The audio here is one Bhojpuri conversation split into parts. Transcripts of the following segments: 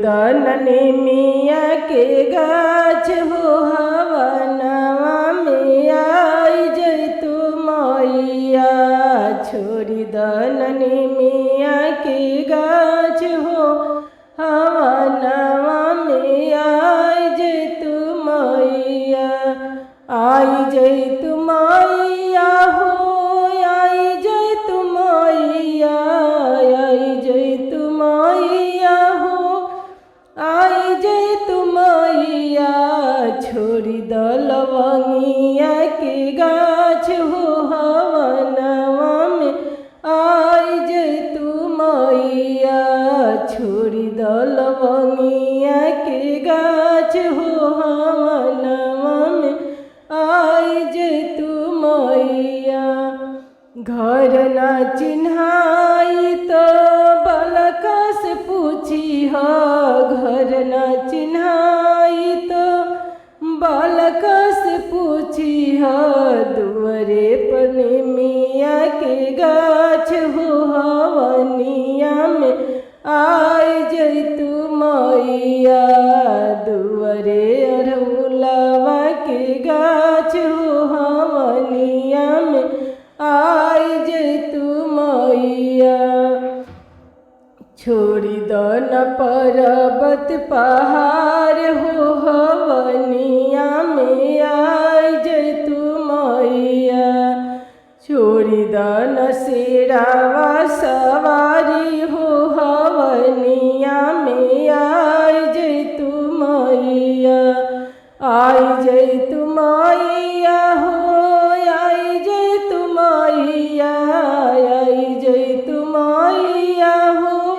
दनने मिया के गाछ हो हवनवा में आई जैतु मैया। छोड़ी दनने मिया के गाछ हो हवनवा में आई जैतु मैया। आई जैतु मैया हो आई जैतु मैया। आई जैतु मैया हो आई जैतु मैया। छोड़ी द लवंगिया के गाछ हो हवनवा में आई जैतु मैया। छोड़ी द लवंगिया के गाछ हो हवनवा में आई जैतु मैया। घर न चिन्हाई तो बालका से पूछी ह। घर न चिन्हाई तो बालका से पूछी ह। दुआरे पर मिया के गाछ हो हवनिया में आई जैतु मैया। दुआरे अरहुलवा के गाछ हो हवनिया में आई जैतु मैया। छोड़ी द न पर्वत पहाड़ हो हवनिया में आई जैतु मैया। छोड़ी द न शेरावा सवारी हो हवनिया में आई जैतु मैया। आई जैतु मैया हो आई जैतु मैया। आई जैतु मैया हो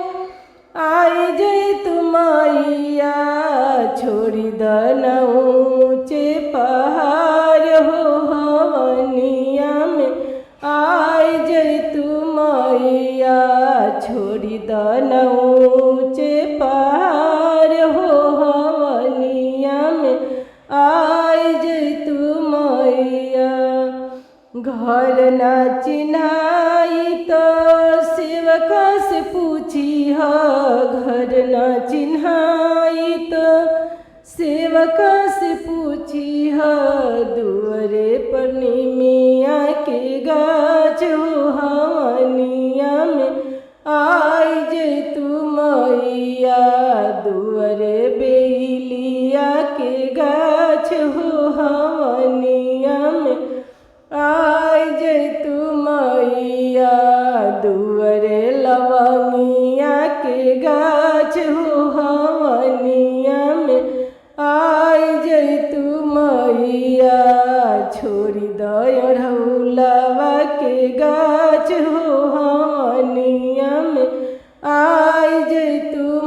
आई जैतु मैया। छोड़ी द न ऊँचे पहाड़ हो हवनिया में आई जैतु मैया। छोड़ी द न ऊँचे पहाड़ हो हवनिया में आई जैतु मैया। घर न चिन्हाई तो सेवका से पूछी ह। घर न चिन्हाई तो सेवका से पूछी ह। दुआरे पर मिया के गाछ हो हवनिया में आई जैतु मैया। दुआरे बेलिया के गाछ हो हवनिया में आई जैतु मैया। दुआरे लवंगिया के गाछ हो हवनिया में आई जैतु मैया। छोड़ी द अरहुलवा के गाछ हो हवनिया में आई जैतु